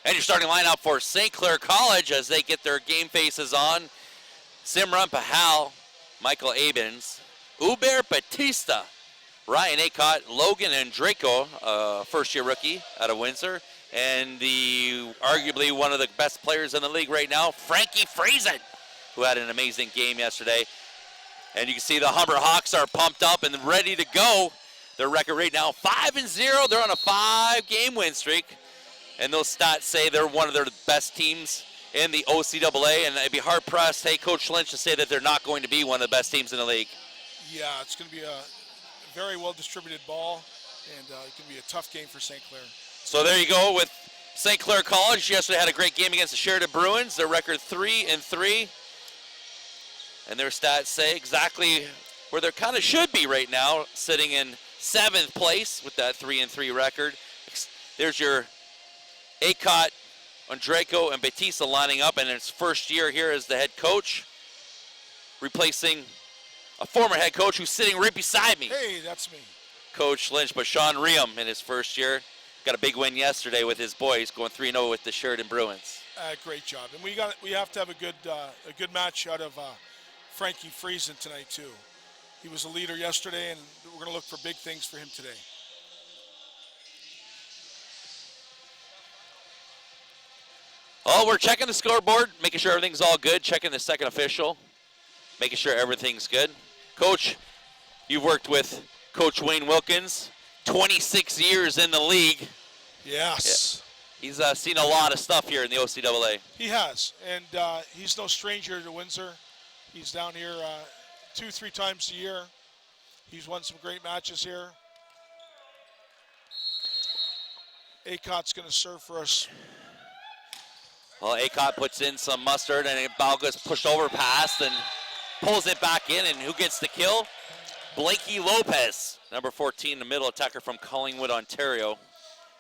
And your starting lineup for St. Clair College as they get their game faces on. Simran Pahal, Michael Abens, Uber Batista, Ryan Acott, Logan and Draco, first-year rookie out of Windsor, and the arguably one of the best players in the league right now, Frankie Friesen, who had an amazing game yesterday. And you can see the Humber Hawks are pumped up and ready to go. Their record right now, 5-0. They're on a 5-game win streak. And those stats say they're one of their best teams in the OCAA. And I'd be hard-pressed, hey, Coach Lynch, to say that they're not going to be one of the best teams in the league. Yeah, it's going to be a very well-distributed ball, and it can be a tough game for St. Clair. So there you go with St. Clair College. Yesterday had a great game against the Sheridan Bruins. Their record 3-3. And their stats say exactly where they kind of should be right now, sitting in 7th place with that 3-3 record. There's your Acott, Andrejko, and Batista lining up in his first year here as the head coach, replacing a former head coach who's sitting right beside me. Hey, that's me. Coach Lynch, but Sean Riem in his first year. Got a big win yesterday with his boys, going 3-0 with the Sheridan Bruins. Great job. And we have to have a good match out of Frankie Friesen tonight, too. He was a leader yesterday, and we're going to look for big things for him today. Oh, we're checking the scoreboard, making sure everything's all good, checking the second official, making sure everything's good. Coach, you've worked with Coach Wayne Wilkins, 26 years in the league. Yes. Yeah. He's seen a lot of stuff here in the OCAA. He has, and he's no stranger to Windsor. He's down here 2-3 times a year. He's won some great matches here. Acott's going to serve for us. Well, Acott puts in some mustard, and the ball gets pushed over past and pulls it back in, and who gets the kill? Blakey Lopez, number 14, the middle attacker from Collingwood, Ontario.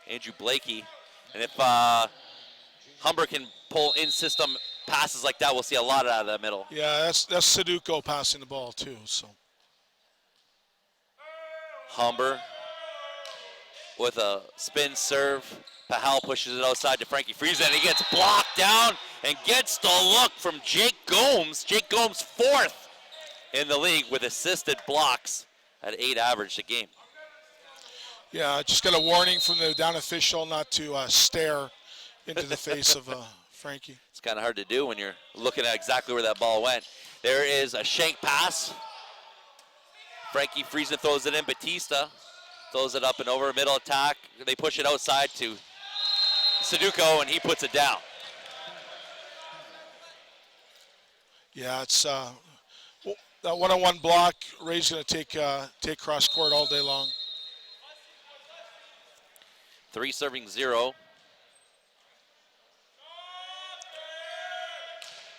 Andrew Blakey. And if Humber can pull in-system passes like that, we'll see a lot out of that middle. Yeah, that's Sudoku passing the ball, too. So Humber with a spin serve. Pahal pushes it outside to Frankie Friesen, and he gets blocked down and gets the look from Jake Gomes. Jake Gomes, 4th in the league with assisted blocks at 8 average a game. Yeah, just got a warning from the down official not to stare into the face of Frankie. It's kind of hard to do when you're looking at exactly where that ball went. There is a shank pass. Frankie Friesen throws it in. Batista throws it up and over, middle attack. They push it outside to Sudoku, and he puts it down. Yeah, it's that one-on-one block. Ray's going to take cross court all day long. 3 serving 0.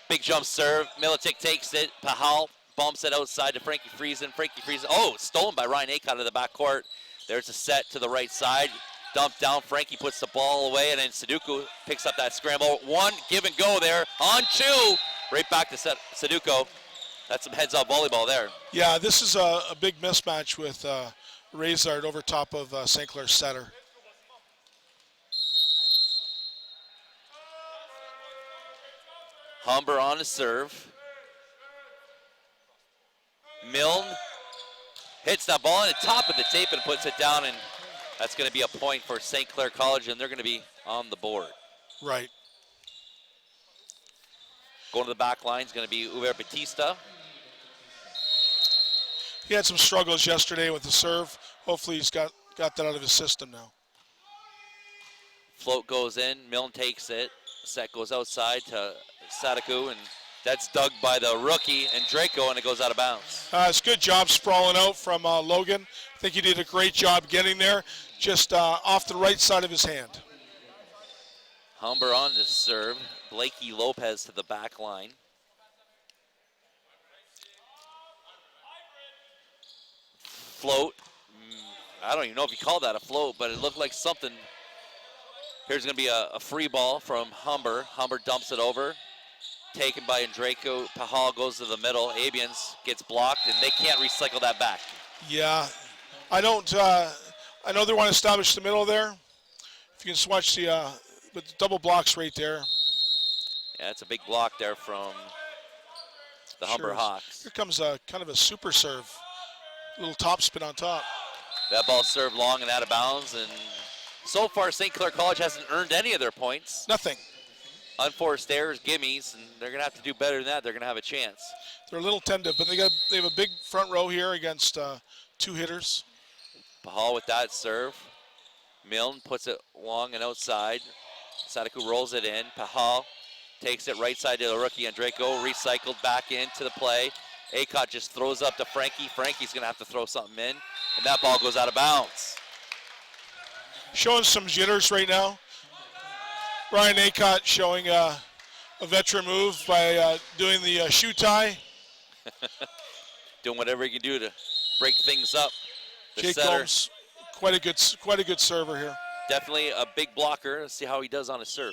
Big jump serve. Militic takes it. Pahal bumps it outside to Frankie Friesen. Frankie Friesen. Oh, stolen by Ryan Acott of the backcourt. There's a set to the right side. Dumped down. Frankie puts the ball away, and then Sudoku picks up that scramble. 1 give and go there. On 2. Right back to Sudoku. That's some heads-up volleyball there. Yeah, this is a big mismatch with Razard over top of St. Clair's setter. Humber on the serve. Milne hits that ball on the top of the tape and puts it down, and that's going to be a point for St. Clair College, and they're going to be on the board. Right. Going to the back line is going to be Uber Batista. He had some struggles yesterday with the serve. Hopefully he's got that out of his system now. Float goes in. Milne takes it. Set goes outside to Sudoku, and that's dug by the rookie and Draco, and it goes out of bounds. It's a good job sprawling out from Logan. I think he did a great job getting there, just off the right side of his hand. Humber on to serve. Blakey Lopez to the back line. Float. I don't even know if you call that a float, but it looked like something. Here's going to be a free ball from Humber. Humber dumps it over. Taken by Andrejko. Pahal goes to the middle. Abians gets blocked, and they can't recycle that back. Yeah, I know they want to establish the middle there. If you can watch the but the double blocks right there. Yeah, it's a big block there from the Humber Hawks. Here comes a kind of a super serve. Little top spin on top. That ball served long and out of bounds, and so far St. Clair College hasn't earned any of their points. Nothing. Unforced errors, gimmies, and they're going to have to do better than that. They're going to have a chance. They're a little tentative, but they have a big front row here against 2 hitters. Pahal with that serve. Milne puts it long and outside. Sadaku rolls it in. Pahal takes it right side to the rookie, and Draco recycled back into the play. Acott just throws up to Frankie. Frankie's going to have to throw something in, and that ball goes out of bounds. Showing some jitters right now. Ryan Acott showing a veteran move by doing the shoe tie. Doing whatever he can do to break things up. The Jake setter, Gomes, quite a good server here. definitely a big blocker. Let's see how he does on his serve.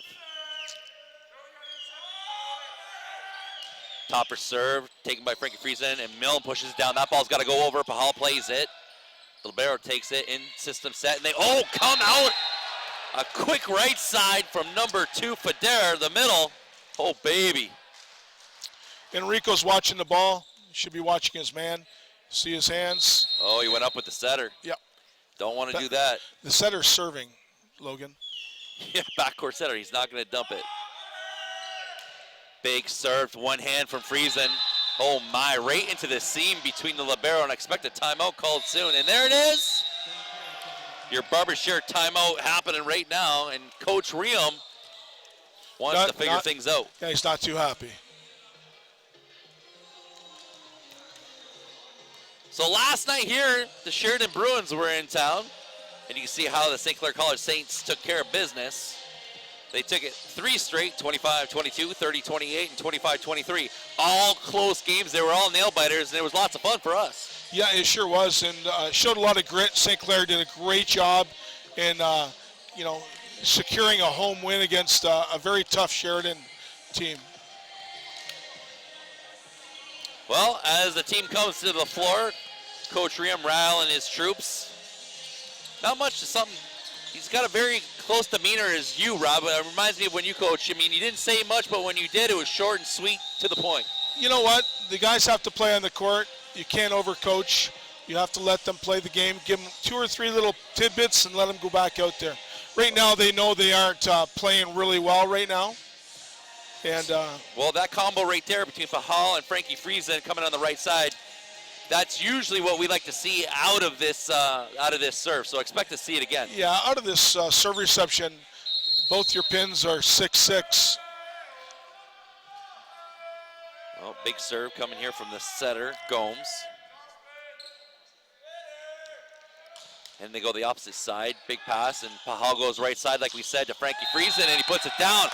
Topper serve, taken by Frankie Friesen, and Milne pushes it down. That ball's got to go over. Pahal plays it. The libero takes it in system set, and they come out. A quick right side from number 2, Feder, the middle. Oh, baby. Enrico's watching the ball. Should be watching his man. See his hands. Oh, he went up with the setter. Yep. Don't want to do that. The setter's serving, Logan. Yeah, backcourt setter. He's not going to dump it. Big serve, one hand from Friesen. Oh my, right into the seam between the libero, and expect a timeout called soon. And there it is. Your Barbershire timeout happening right now, and Coach Riem wants to figure things out. Yeah, he's not too happy. So last night here, the Sheridan Bruins were in town, and you can see how the St. Clair College Saints took care of business. They took it 3 straight, 25-22, 30-28, and 25-23. All close games. They were all nail-biters, and it was lots of fun for us. Yeah, it sure was, and showed a lot of grit. St. Clair did a great job in, securing a home win against a very tough Sheridan team. Well, as the team comes to the floor, Coach Riem rallying his troops. Not much to something. He's got a very close demeanor as you, Rob. It reminds me of when you coached. I mean, you didn't say much, but when you did, it was short and sweet to the point. You know what? The guys have to play on the court. You can't overcoach. You have to let them play the game. Give them 2 or 3 little tidbits and let them go back out there. Right now, they know they aren't playing really well right now. And well, that combo right there between Pahal and Frankie Friesen coming on the right side, that's usually what we like to see out of this serve. So expect to see it again. Yeah, out of this serve reception, both your pins are 6-6. Well, big serve coming here from the setter, Gomes. And they go the opposite side. Big pass, and Pahal goes right side, like we said, to Frankie Friesen, and he puts it down.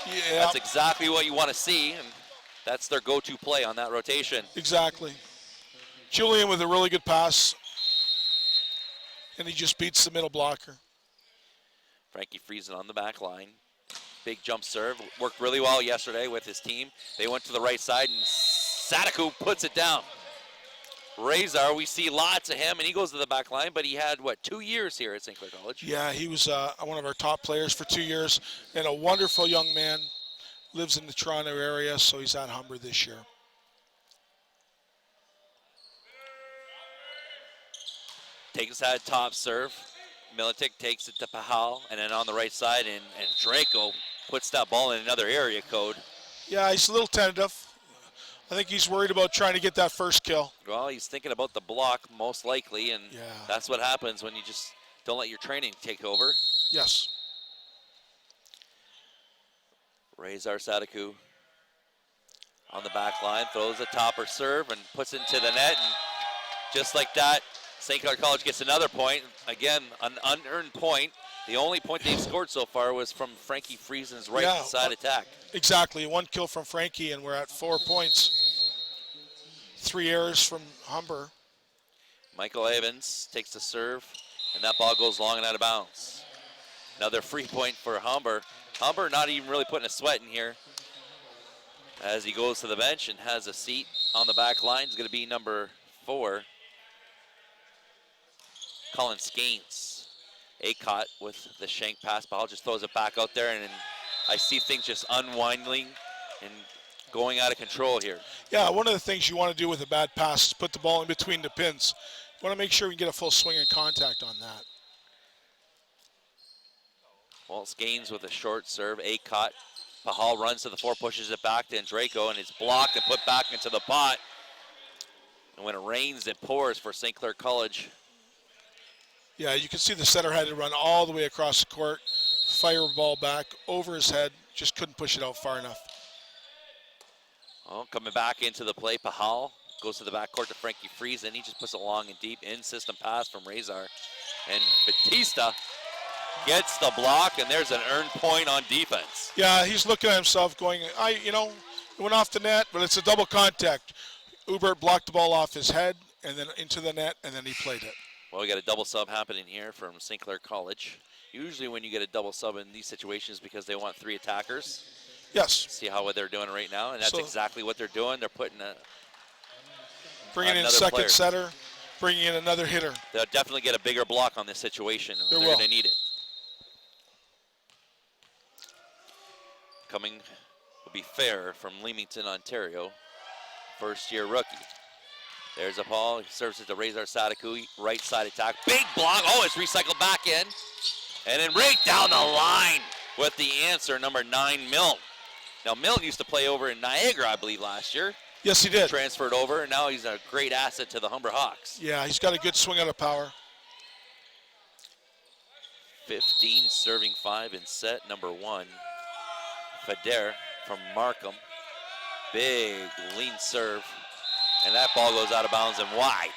Yeah. That's exactly what you want to see, and that's their go-to play on that rotation. Exactly. Julian with a really good pass, and he just beats the middle blocker. Frankie Friesen on the back line. Big jump serve. Worked really well yesterday with his team. They went to the right side, and Sadaku puts it down. Razor, we see lots of him, and he goes to the back line, but he had, 2 years here at St. Clair College? Yeah, he was one of our top players for 2 years, and a wonderful young man. Lives in the Toronto area, so he's at Humber this year. Takes that top serve. Militic takes it to Pahal, and then on the right side, and Draco puts that ball in another area code. Yeah, he's a little tentative. I think he's worried about trying to get that first kill. Well, he's thinking about the block most likely, and yeah, that's what happens when you just don't let your training take over. Yes. Razor Sadaku on the back line, throws a topper serve and puts it into the net, and just like that, St. Clair College gets another point. Again, an unearned point. The only point they've scored so far was from Frankie Friesen's right side attack. Exactly, 1 kill from Frankie, and we're at 4 points. 3 errors from Humber. Michael Evans takes the serve, and that ball goes long and out of bounds. Another free point for Humber. Humber not even really putting a sweat in here as he goes to the bench and has a seat on the back line. It's going to be number 4, Colin Skanes. Acott with the shank pass. Pahal just throws it back out there, and I see things just unwinding and going out of control here. Yeah, one of the things you want to do with a bad pass is put the ball in between the pins. You want to make sure you get a full swing and contact on that. Waltz Gaines with a short serve. Acott. Pahal runs to the floor, pushes it back to Andrejko, and it's blocked and put back into the pot. And when it rains, it pours for St. Clair College. Yeah, you can see the setter had to run all the way across the court, fire the ball back over his head, just couldn't push it out far enough. Oh, coming back into the play, Pahal goes to the backcourt to Frankie Friesen. He just puts it long and deep. In-system pass from Razor. And Batista gets the block, and there's an earned point on defense. Yeah, he's looking at himself going, it went off the net, but it's a double contact. Hubert blocked the ball off his head and then into the net, and then he played it. Well, we got a double sub happening here from St. Clair College. Usually when you get a double sub in these situations because they want 3 attackers. Yes. See how they're doing right now, and that's exactly what they're doing. They're putting bringing in second setter, bringing in another hitter. They'll definitely get a bigger block on this situation. They're going to need it. Coming will be Fair from Leamington, Ontario. First-year rookie. There's a ball. He serves it to Razor Sadaku. Right side attack. Big block. Oh, it's recycled back in. And then right down the line with the answer, number 9, Milne. Now, Milne used to play over in Niagara, I believe, last year. Yes, he did. Transferred over, and now he's a great asset to the Humber Hawks. Yeah, he's got a good swing out of power. 15 serving 5 in set number 1. Fader from Markham. Big lean serve. And that ball goes out of bounds and wide.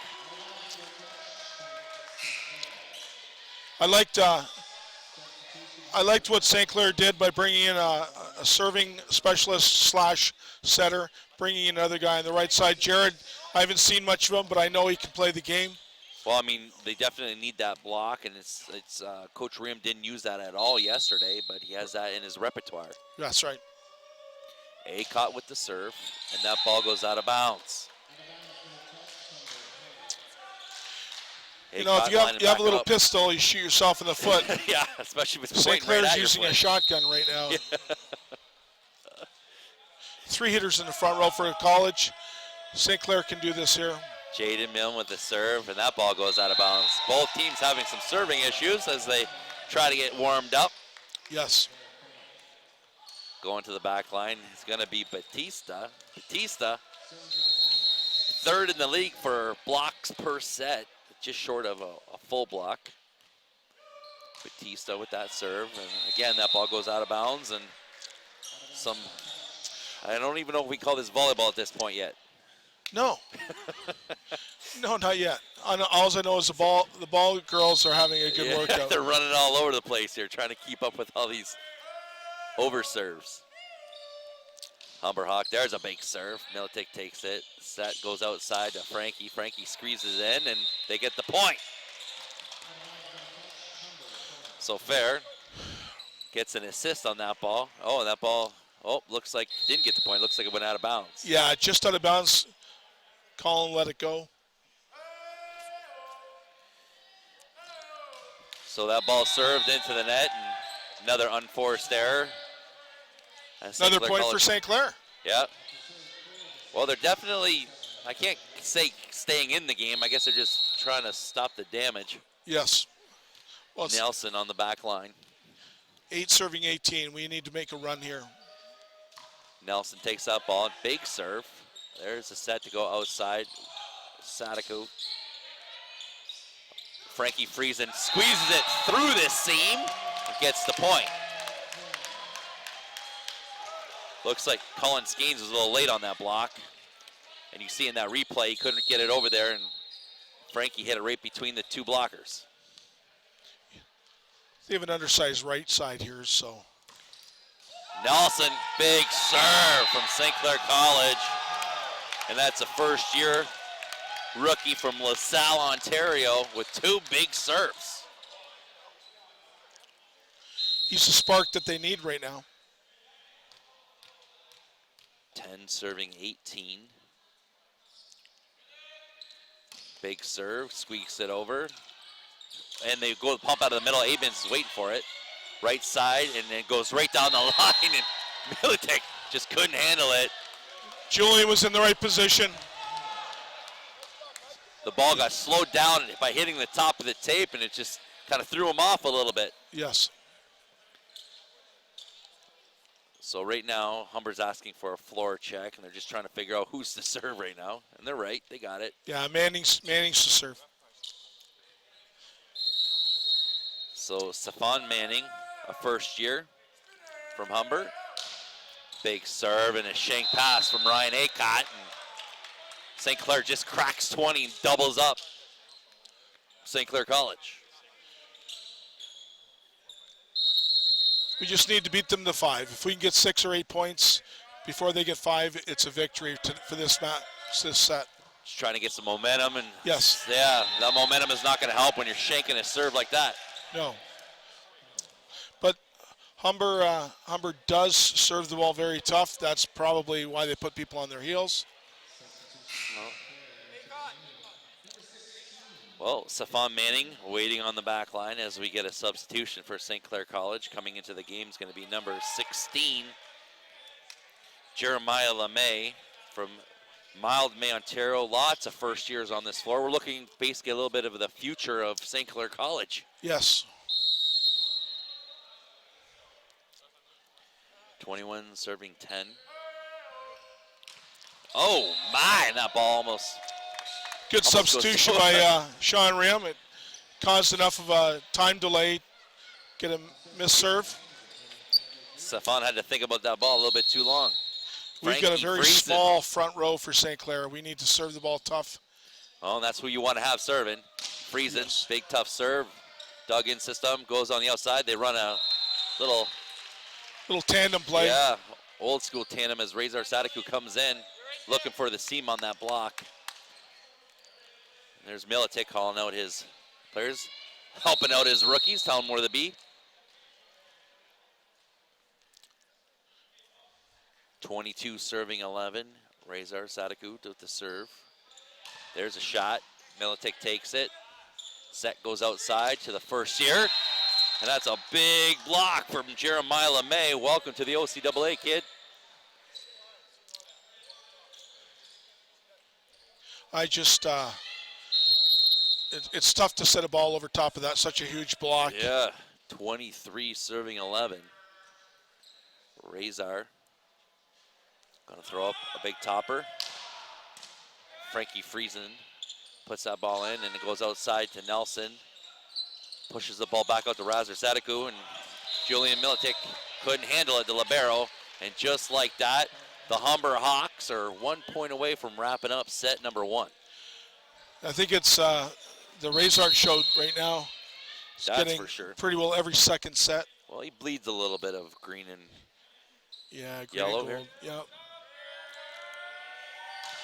I liked what St. Clair did by bringing in a serving specialist / setter, bringing in another guy on the right side. Jared, I haven't seen much of him, but I know he can play the game. Well, I mean, they definitely need that block, and it's Coach Rim didn't use that at all yesterday, but he has that in his repertoire. That's right. Acott with the serve, and that ball goes out of bounds. You know, if you have a little pistol, you shoot yourself in the foot. Yeah, especially with St. Clair's right using a shotgun right now. Yeah. 3 hitters in the front row for college. St. Clair can do this here. Jaden Milne with the serve, and that ball goes out of bounds. Both teams having some serving issues as they try to get warmed up. Yes. Going to the back line is going to be Batista. Batista, 3rd in the league for blocks per set, just short of a full block. Batista with that serve, and again, that ball goes out of bounds, and I don't even know if we call this volleyball at this point yet. No. No, not yet. All I know is the ball girls are having a good workout. They're running all over the place here, trying to keep up with all these over serves. Humber Hawk, there's a big serve. Militic takes it. Set goes outside to Frankie. Frankie squeezes in, and they get the point. So Fair gets an assist on that ball. Oh, and that ball, looks like didn't get the point. Looks like it went out of bounds. Yeah, just out of bounds. Colin let it go. So that ball served into the net, and another unforced error. Another point for St. Clair. Yeah. Well, they're definitely, I can't say staying in the game. I guess they're just trying to stop the damage. Yes. Well, Nelson on the back line. 8 serving 18. We need to make a run here. Nelson takes that ball. Big serve. There's a set to go outside. Sadaku. Frankie Friesen squeezes it through this seam and gets the point. Looks like Colin Skanes was a little late on that block. And you see in that replay, he couldn't get it over there, and Frankie hit it right between the 2 blockers. They have an undersized right side here, so. Nelson, big serve from St. Clair College. And that's a first-year rookie from LaSalle, Ontario, with 2 big serves. He's the spark that they need right now. 10 serving 18. Big serve, squeaks it over. and they go pump out of the middle. Abens is waiting for it. Right side, and then goes right down the line, and Militic just couldn't handle it. Julian was in the right position. The ball got slowed down by hitting the top of the tape, and it just kind of threw him off a little bit. Yes. So right now, Humber's asking for a floor check, and they're just trying to figure out who's to serve right now. And they're right, they got it. Yeah, Manning's to serve. So Stefan Manning, a first year from Humber. Big serve and a shank pass from Ryan Acott. And St. Clair just cracks 20 and doubles up St. Clair College. We just need to beat them to 5. If we can get 6 or 8 points before they get 5, it's a victory for this set. Just trying to get some momentum. And yes. Yeah, that momentum is not going to help when you're shanking a serve like that. No. But Humber does serve the ball very tough. That's probably why they put people on their heels. Well, Stefan Manning waiting on the back line as we get a substitution for St. Clair College. Coming into the game is going to be number 16, Jeremiah LeMay from Mildmay, Ontario. Lots of first years on this floor. We're looking basically a little bit of the future of St. Clair College. Yes. 21 serving 10. Oh my, that ball almost. Good substitution by Sean Rim. It caused enough of a time delay, get a missed serve. Stefan had to think about that ball a little bit too long. We've got a very small front row for St. Clair. We need to serve the ball tough. Oh, and that's who you want to have serving. Friesen, yes. Big tough serve. Dug in system, goes on the outside. They run a little tandem play. Yeah, old school tandem as Razor Sadiku comes in looking for the seam on that block. There's Militic calling out his players, helping out his rookies, telling them where to be. 22 serving 11. Razor Sadiku with the serve. There's a shot. Militic takes it. Set goes outside to the first year. And that's a big block from Jeremiah LeMay. Welcome to the OCAA, kid. It's tough to set a ball over top of that, such a huge block. Yeah, 23 serving 11. Razor gonna throw up a big topper. Frankie Friesen puts that ball in, and it goes outside to Nelson. Pushes the ball back out to Razor Sadiku, and Julian Militic couldn't handle it, the libero. And just like that, the Humber Hawks are 1 point away from wrapping up set number 1. I think it's the Razor show right now. He's That's getting for sure. Pretty well every second set. Well, he bleeds a little bit of green and green yellow and gold. here. Yep.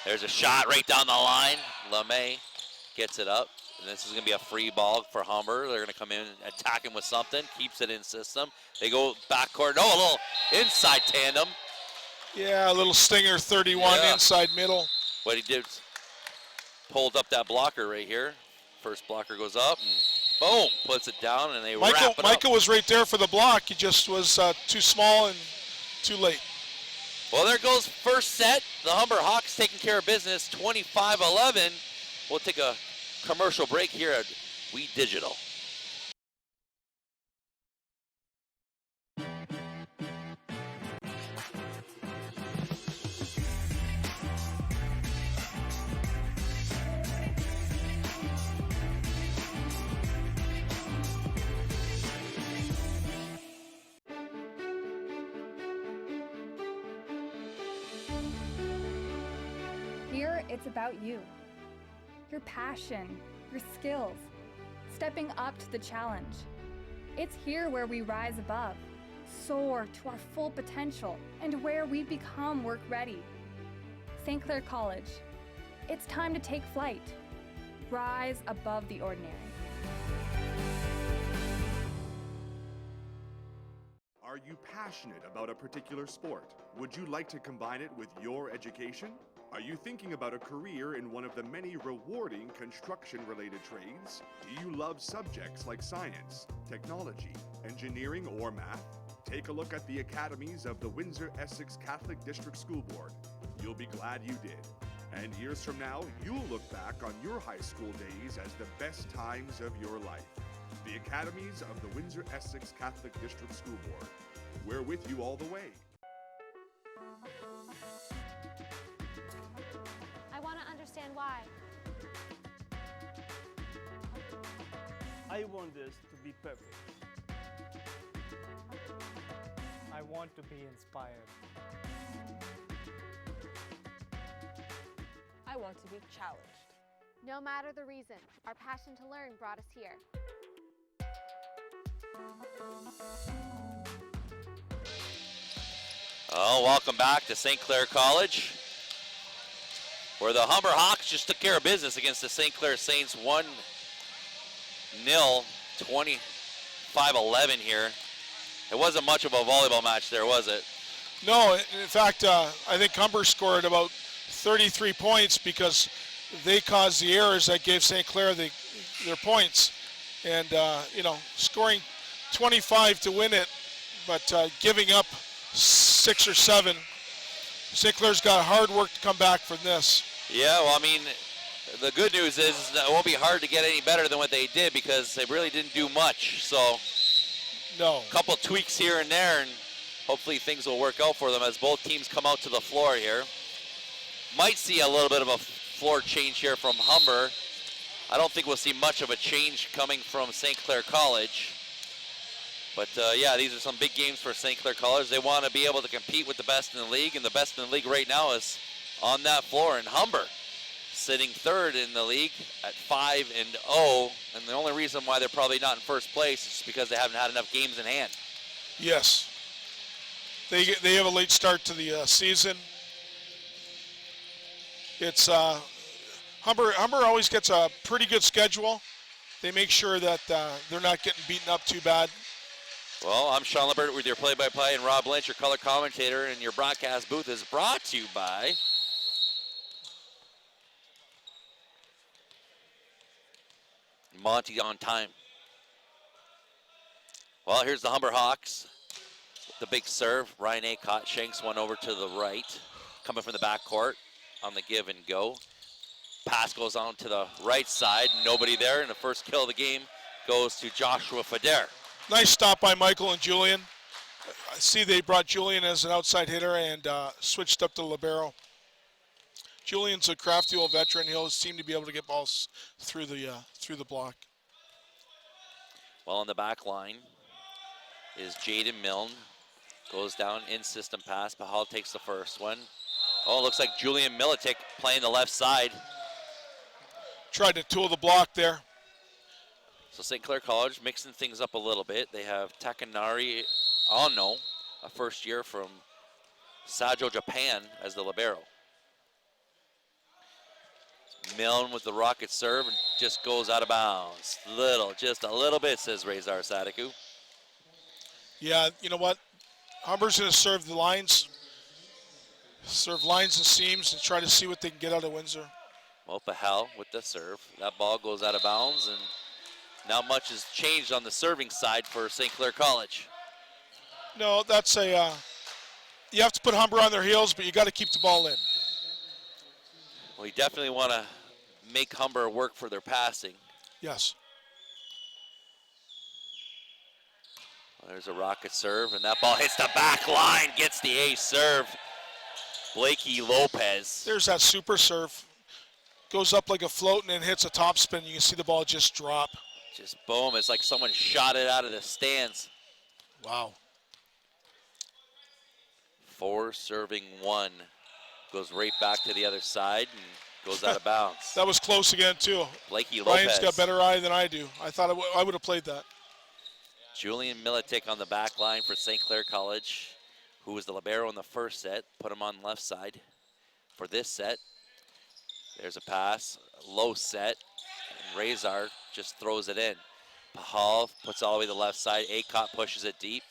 There's a shot right down the line. LeMay gets it up. And this is going to be a free ball for Humber. They're going to come in and attack him with something. Keeps it in system. They go backcourt. Oh, a little inside tandem. Yeah, a little stinger 31 inside middle. What he did, pulled up that blocker right here. First blocker goes up and boom, puts it down, and they wrap it up. Micah was right there for the block. He just was too small and too late. Well, there goes first set. The Humber Hawks taking care of business, 25-11. We'll take a commercial break here at We Digital. Here, it's about you. Your passion, your skills, stepping up to the challenge. It's here where we rise above, soar to our full potential, and where we become work ready. St. Clair College, it's time to take flight. Rise above the ordinary. Are you passionate about a particular sport? Would you like to combine it with your education? Are you thinking about a career in one of the many rewarding construction-related trades? Do you love subjects like science, technology, engineering, or math? Take a look at the academies of the Windsor-Essex Catholic District School Board. You'll be glad you did. And years from now, you'll look back on your high school days as the best times of your life. The academies of the Windsor-Essex Catholic District School Board. We're with you all the way. I want to understand why. I want this to be perfect. I want to be inspired. I want to be challenged. No matter the reason, our passion to learn brought us here. Oh, welcome back to St. Clair College, where the Humber Hawks just took care of business against the St. Clair Saints 1-0, 25-11 here. It wasn't much of a volleyball match there, was it? No, in fact, I think Humber scored about 33 points because they caused the errors that gave St. Clair their points. And, scoring 25 to win it, but giving up 6 or 7. St. Clair's got hard work to come back from this. Yeah, well, I mean, the good news is that it won't be hard to get any better than what they did because they really didn't do much. So, no. A couple tweaks here and there, and hopefully things will work out for them as both teams come out to the floor here. Might see a little bit of a floor change here from Humber. I don't think we'll see much of a change coming from St. Clair College. But yeah, these are some big games for St. Clair College. They want to be able to compete with the best in the league, and the best in the league right now is on that floor. And Humber sitting third in the league at 5-0, and the only reason why they're probably not in first place is because they haven't had enough games in hand. Yes. They have a late start to the season. It's Humber always gets a pretty good schedule. They make sure that they're not getting beaten up too bad. Well, I'm Sean Lippert with your play-by-play, and Rob Lynch, your color commentator, and your broadcast booth is brought to you by Monty on time. Well, here's the Humber Hawks. The big serve. Ryan Acott shanks one over to the right. Coming from the backcourt on the give and go. Pass goes on to the right side. Nobody there, and the first kill of the game goes to Joshua Feder. Nice stop by Michael and Julian. I see they brought Julian as an outside hitter and switched up to libero. Julian's a crafty old veteran. He'll seem to be able to get balls through the block. Well, on the back line is Jaden Milne. Goes down in system pass. Pahal takes the first one. Oh, it looks like Julian Militic playing the left side. Tried to tool the block there. So St. Clair College mixing things up a little bit. They have Takanari Ono, a first year from Sajo, Japan, as the libero. Milne with the rocket serve and just goes out of bounds. Just a little bit, says Rezar Sadiku. Yeah, you know what? Humber's going to serve lines and seams and try to see what they can get out of Windsor. Well, Pahal with the serve. That ball goes out of bounds, and not much has changed on the serving side for St. Clair College. No, that's you have to put Humber on their heels, but you got to keep the ball in. Well, you definitely want to make Humber work for their passing. Yes. Well, there's a rocket serve, and that ball hits the back line, gets the ace serve. Blakey Lopez. There's that super serve. Goes up like a float and then hits a top spin. You can see the ball just drop. Just boom, it's like someone shot it out of the stands. Wow. 4 serving 1. Goes right back to the other side and goes out of bounds. That was close again, too. Blakey Lopez. Ryan's got better eye than I do. I thought I would have played that. Julian Militic on the back line for St. Clair College, who was the libero in the first set. Put him on the left side for this set. There's a pass, low set, and Rezar just throws it in. Pahal puts all the way to the left side. Acott pushes it deep.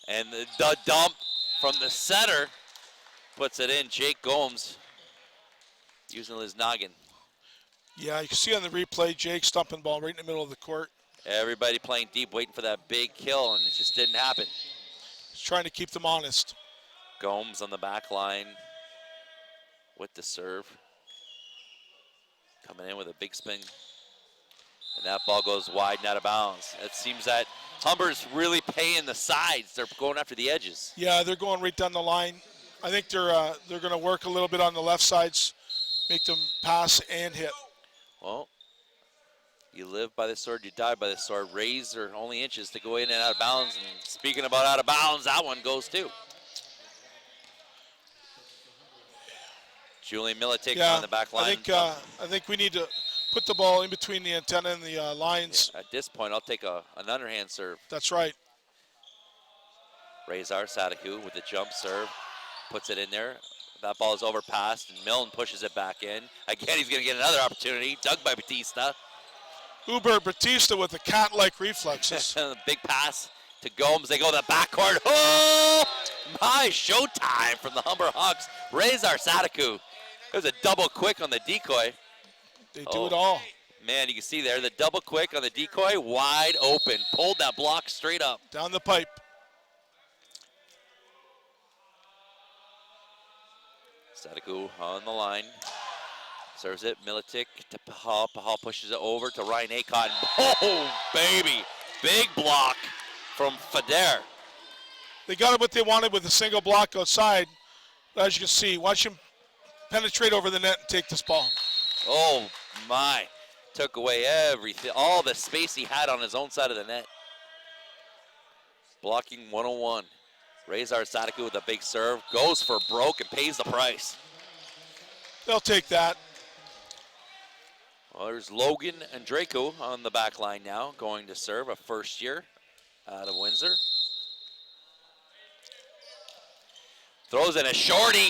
And the dump from the center puts it in. Jake Gomes using his noggin. Yeah, you can see on the replay, Jake stumping ball right in the middle of the court. Everybody playing deep, waiting for that big kill, and it just didn't happen. He's trying to keep them honest. Gomes on the back line with the serve. Coming in with a big spin. And that ball goes wide and out of bounds. It seems that Humber's really paying the sides. They're going after the edges. Yeah, they're going right down the line. I think they're going to work a little bit on the left sides, make them pass and hit. Well, you live by the sword, you die by the sword. Rays are only inches to go in and out of bounds. And speaking about out of bounds, that one goes too. Julian Militic on the back line. I think we need to put the ball in between the antenna and the lines. Yeah, at this point, I'll take an underhand serve. That's right. Razor Sadaku with the jump serve, puts it in there. That ball is overpassed, and Milne pushes it back in. Again, he's going to get another opportunity. Dug by Batista. Hubert Batista with the cat-like reflexes. Big pass to Gomes. They go to the backcourt. Oh, my showtime from the Humber Hawks. Razor Sadaku. There's a double quick on the decoy. They do it all. Man, you can see there the double quick on the decoy, wide open. Pulled that block straight up. Down the pipe. Sadaku on the line. Serves it, Militic to Pahal. Pahal pushes it over to Ryan Acott. Oh, baby. Big block from Fader. They got what they wanted with a single block outside. As you can see, watch him penetrate over the net and take this ball. Oh, my. Took away everything, all the space he had on his own side of the net. Blocking 101. Razor Sadaku with a big serve. Goes for broke and pays the price. They'll take that. Well, there's Logan and Draco on the back line now, going to serve, a first year out of Windsor. Throws in a shorty,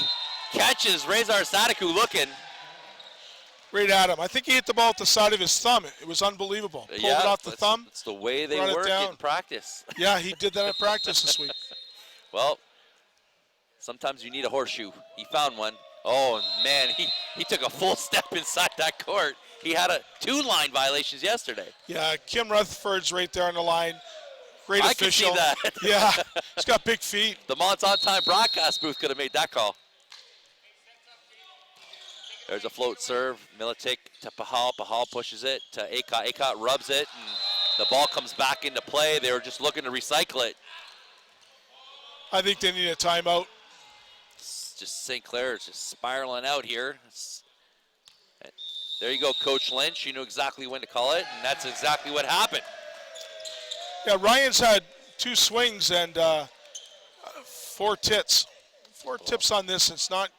catches Razor Sadaku looking. Right at him. I think he hit the ball at the side of his thumb. It was unbelievable. Pulled it off the thumb. It's the way they brought it work down. in practice. Yeah, he did that at practice this week. Well, sometimes you need a horseshoe. He found one. Oh, man, he took a full step inside that court. He had 2 line violations yesterday. Yeah, Kim Rutherford's right there on the line. Great official. I can see Yeah, that. he's got big feet. The Mont's on-time broadcast booth could have made that call. There's a float serve. Militic to Pahal. Pahal pushes it to Acott. Acott rubs it, and the ball comes back into play. They were just looking to recycle it. I think they need a timeout. It's just St. Clair is just spiraling out here. There you go, Coach Lynch. You knew exactly when to call it, and that's exactly what happened. Yeah, Ryan's had 2 swings and 4 tits. 4 tips on this. It's not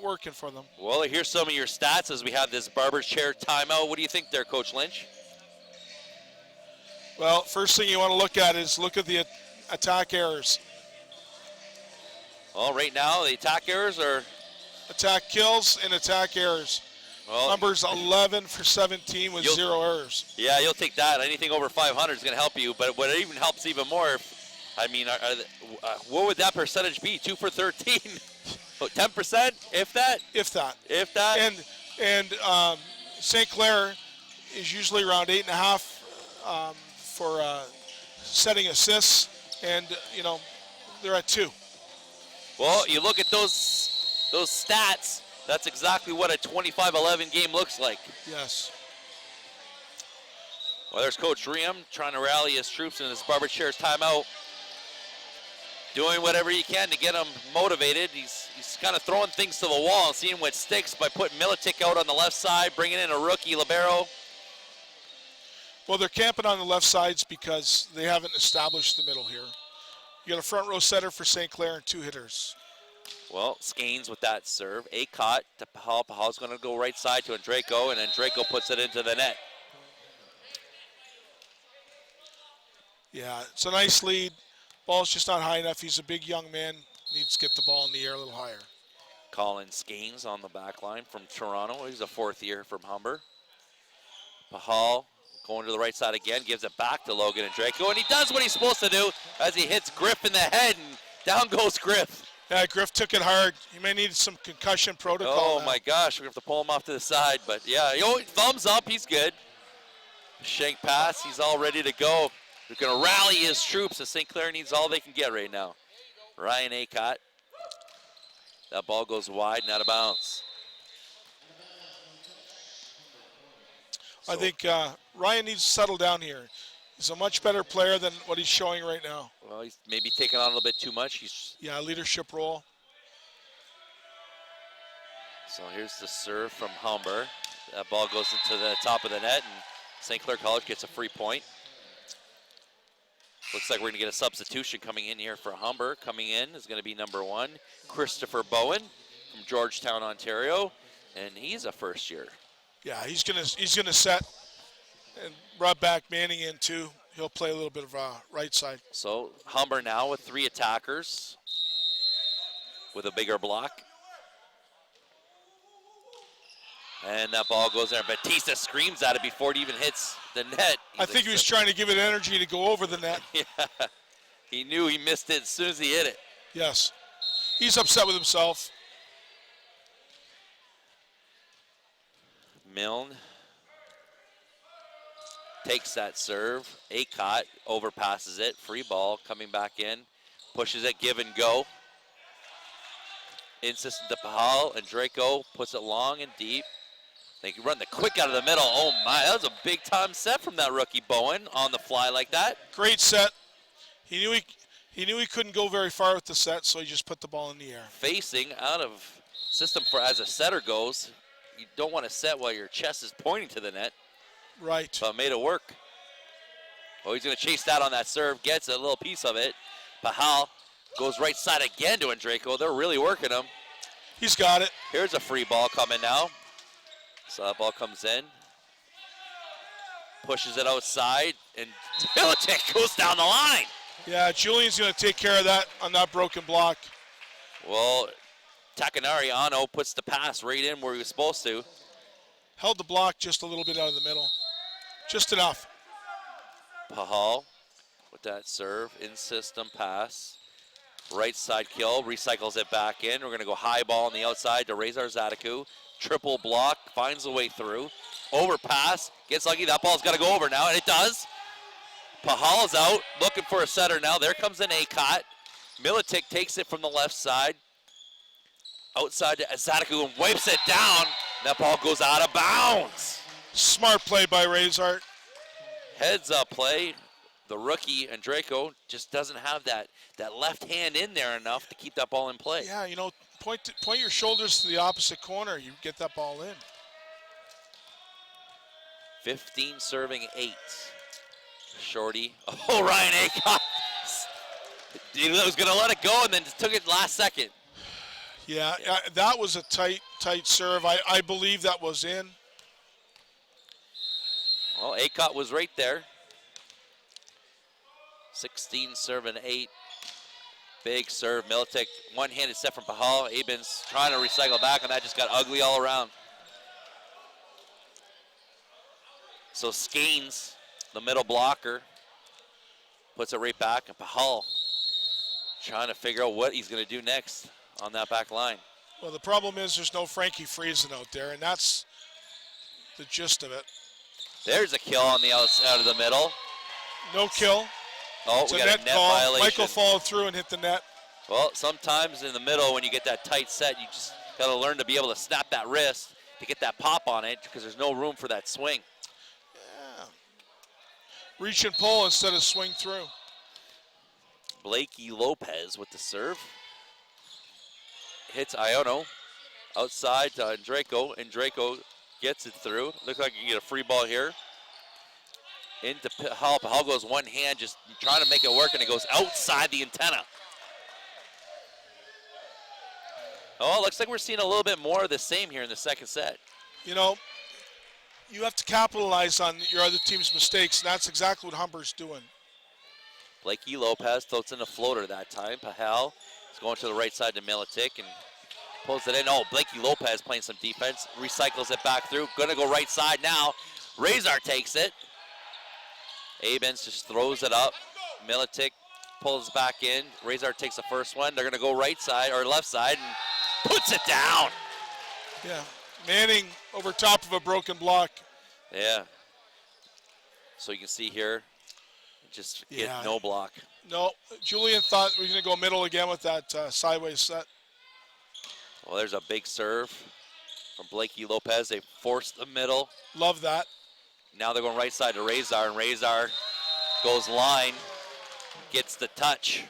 working for them. Well, here's some of your stats as we have this barber chair timeout. What do you think there, Coach Lynch? Well, first thing you want to look at is look at the attack errors. Well, right now, the attack errors are... Attack kills and attack errors. Well, Numbers 11 for 17 with 0 errors. Yeah, you'll take that. Anything over 500 is going to help you. But what even helps even more, what would that percentage be? 2 for 13? 10%, if that? If that. If that? And St. Clair is usually around 8.5 for setting assists, and they're at 2. Well, you look at those stats. That's exactly what a 25-11 game looks like. Yes. Well, there's Coach Riem trying to rally his troops in his barber chair's timeout. Doing whatever he can to get them motivated. He's kind of throwing things to the wall and seeing what sticks by putting Militic out on the left side, bringing in a rookie libero. Well, they're camping on the left sides because they haven't established the middle here. You got a front row setter for St. Clair and 2 hitters. Well, Skeens with that serve. Acott to Pahal. Pahal's going to go right side to Andraco, and Andraco puts it into the net. Yeah, it's a nice lead. Ball's just not high enough. He's a big young man. Needs to get the ball in the air a little higher. Colin Skeens on the back line from Toronto. He's a 4th year from Humber. Pahal going to the right side again. Gives it back to Logan Andraco, and he does what he's supposed to do as he hits Griff in the head, and down goes Griff. Yeah, Griff took it hard. He may need some concussion protocol. Oh now. my gosh, we're going to have to pull him off to the side. But yeah, thumbs up, he's good. Shank pass, he's all ready to go. They're going to rally his troops, as St. Clair needs all they can get right now. Ryan Acott. That ball goes wide and out of bounds. I think Ryan needs to settle down here. He's a much better player than what he's showing right now. Well, he's maybe taking on a little bit too much. Yeah, leadership role. So here's the serve from Humber. That ball goes into the top of the net, and St. Clair College gets a free point. Looks like we're going to get a substitution coming in here for Humber. Coming in is going to be number 1, Christopher Bowen from Georgetown, Ontario, and he's a first year. Yeah, he's gonna set and brought back Manning in too. He'll play a little bit of right side. So Humber now with 3 attackers with a bigger block. And that ball goes there. Batista screams at it before it even hits the net. I think he was trying to give it energy to go over the net. Yeah, he knew he missed it as soon as he hit it. Yes, he's upset with himself. Milne takes that serve. Acott overpasses it. Free ball coming back in. Pushes it, give and go. Insistent to Pahal, and Draco puts it long and deep. They can run the quick out of the middle. Oh my, that was a big time set from that rookie Bowen on the fly like that. Great set. He knew he couldn't go very far with the set, so he just put the ball in the air. Facing out of system for as a setter goes. You don't want to set while your chest is pointing to the net. Right. But made it work. Oh, he's going to chase that on that serve. Gets a little piece of it. Pahal goes right side again to Draco. They're really working him. He's got it. Here's a free ball coming now. So that ball comes in. Pushes it outside. And Militic goes down the line. Yeah, Julian's going to take care of that on that broken block. Well, Takanari Ano puts the pass right in where he was supposed to. Held the block just a little bit out of the middle. Just enough. Pahal with that serve, in-system pass. Right side kill, recycles it back in. We're going to go high ball on the outside to Razor Zadaku. Triple block, finds a way through. Overpass, gets lucky. That ball's got to go over now, and it does. Pahal is out, looking for a setter now. There comes an Acott. Militic takes it from the left side. Outside to Zadaku and wipes it down. That ball goes out of bounds. Smart play by Razor. Heads up play. The rookie, and Draco, just doesn't have that left hand in there enough to keep that ball in play. Yeah, point your shoulders to the opposite corner. You get that ball in. 15 serving 8. Shorty. Oh, Ryan Acott. He was going to let it go and then just took it last second. Yeah, that was a tight serve. I believe that was in. Well, Acott was right there. 16 serving 8. Big serve. Militic, one-handed set from Pahal. Abens trying to recycle back, and that just got ugly all around. So Skeens, the middle blocker, puts it right back, and Pahal trying to figure out what he's going to do next on that back line. Well, the problem is there's no Frankie Friesen out there, and that's the gist of it. There's a kill on the outside of the middle. No kill. Oh, It's we a got a net call. violation. Michael followed through and hit the net. Well, sometimes in the middle when you get that tight set, you just got to learn to be able to snap that wrist to get that pop on it because there's no room for that swing. Yeah. Reach and pull instead of swing through. Blakey Lopez with the serve. Hits Iono. Outside to Draco, and Draco gets it through. Looks like you can get a free ball here. Into Pahal. Pahal goes one hand, just trying to make it work, and it goes outside the antenna. Oh, it looks like we're seeing a little bit more of the same here in the second set. You have to capitalize on your other team's mistakes, and that's exactly what Humber's doing. Blakey Lopez floats in a floater that time. Pahal is going to the right side to Militic and pulls it in. Oh, Blakey Lopez playing some defense. Recycles it back through. Going to go right side now. Razor takes it. Abens just throws it up. Militic pulls back in. Razor takes the first one. They're going to go right side or left side and puts it down. Yeah, Manning over top of a broken block. Yeah. So you can see here, just get no block. No, Julian thought we were going to go middle again with that sideways set. Well, there's a big serve from Blakey Lopez. They forced the middle. Love that. Now they're going right side to Razor, and Razor goes line, gets the touch.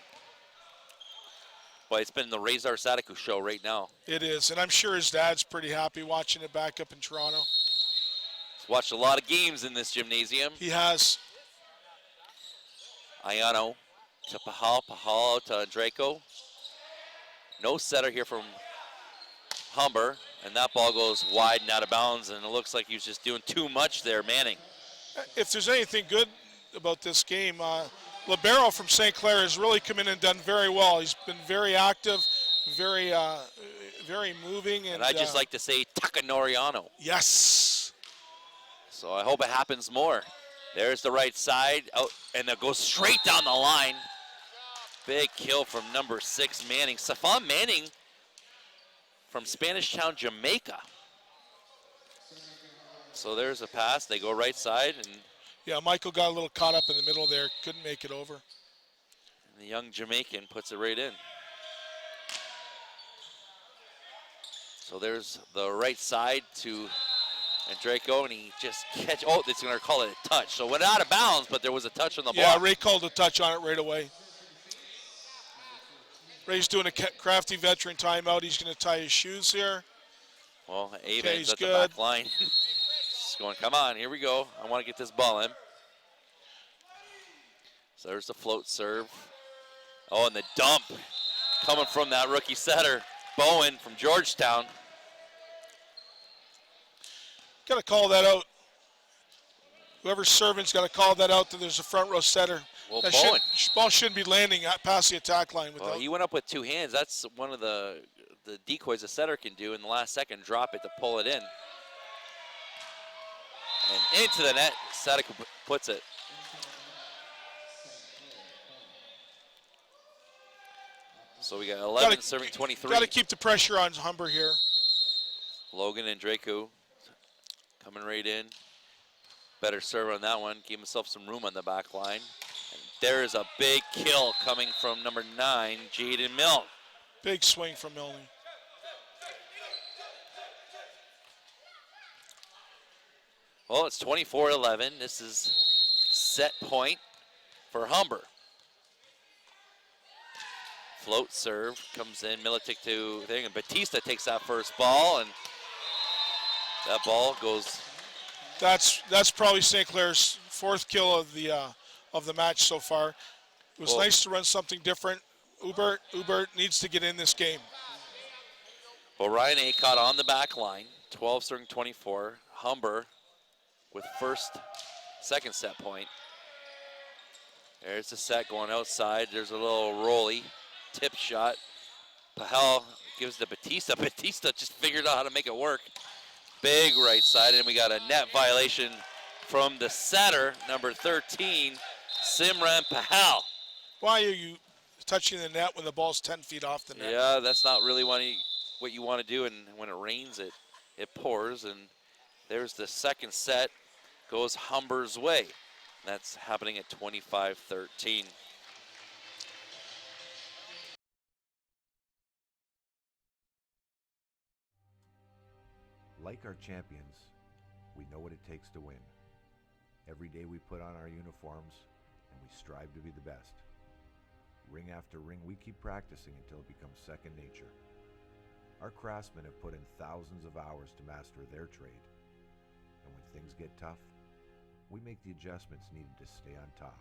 Boy, it's been the Razor Sadiku show right now. It is, and I'm sure his dad's pretty happy watching it back up in Toronto. He's watched a lot of games in this gymnasium. He has. Ayano to Pahal, Pahal to Draco. No setter here from Humber, and that ball goes wide and out of bounds, and it looks like he was just doing too much there, Manning. If there's anything good about this game, Libero from St. Clair has really come in and done very well. He's been very active, very moving. And I just like to say Takanoriano. Yes. So I hope it happens more. There's the right side, out, and it goes straight down the line. Big kill from number 6, Manning. Safan Manning from Spanish Town, Jamaica. So there's a pass. They go right side, and yeah, Michael got a little caught up in the middle there. Couldn't make it over. And the young Jamaican puts it right in. So there's the right side to Draco, and he just it's going to call it a touch. So it went out of bounds, but there was a touch on the ball. Yeah, Ray called a touch on it right away. Ray's doing a crafty veteran timeout. He's going to tie his shoes here. Well, Avens he's at the good. back line. He's going, come on, here we go. I want to get this ball in. So there's the float serve. Oh, and the dump coming from that rookie setter, Bowen from Georgetown. Got to call that out. Whoever's serving's got to call that out that there's a front row setter. Well, That Bowen. ball shouldn't be landing past the attack line. Well, Without. he went up with 2 hands. That's one of the decoys a setter can do in the last second, drop it to pull it in. And into the net, Sadek puts it. So we got 11 serving 23. Got to keep the pressure on Humber here. Logan and Draco coming right in. Better serve on that one. Give himself some room on the back line. And there is a big kill coming from number 9, Jaden Milne. Big swing from Milne. Well, it's 24-11. This is set point for Humber. Float serve comes in. Militic to thing, and Batista takes that first ball, and that ball goes. That's probably St. Clair's 4th kill of the match so far. It was nice to run something different. Ubert needs to get in this game. Well, Ryan Acott on the back line, 12 serving 24. Humber with second set point. There's the set going outside. There's a little rolly tip shot. Pahel gives to Batista. Batista just figured out how to make it work. Big right side, and we got a net violation from the setter, number 13, Simran Pahel. Why are you touching the net when the ball's 10 feet off the net? Yeah, that's not really what you want to do, and when it rains, it pours, and there's the second set, goes Humber's way. That's happening at 25-13. Like our champions, we know what it takes to win. Every day we put on our uniforms and we strive to be the best. Ring after ring, we keep practicing until it becomes second nature. Our craftsmen have put in thousands of hours to master their trade. And when things get tough, we make the adjustments needed to stay on top.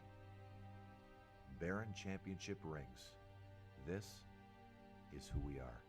Baron Championship rings. This is who we are.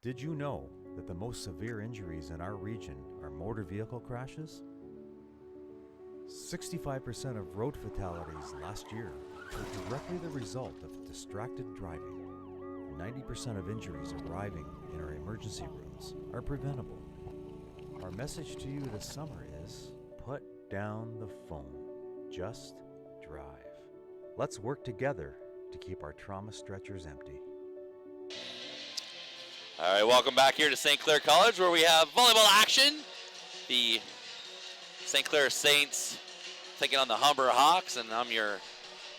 Did you know that the most severe injuries in our region are motor vehicle crashes? 65% of road fatalities last year were directly the result of distracted driving. 90% of injuries arriving in our emergency rooms are preventable. Our message to you this summer is, put down the phone. Just drive. Let's work together to keep our trauma stretchers empty. All right, welcome back here to St. Clair College where we have volleyball action. The St. Clair Saints taking on the Humber Hawks, and I'm your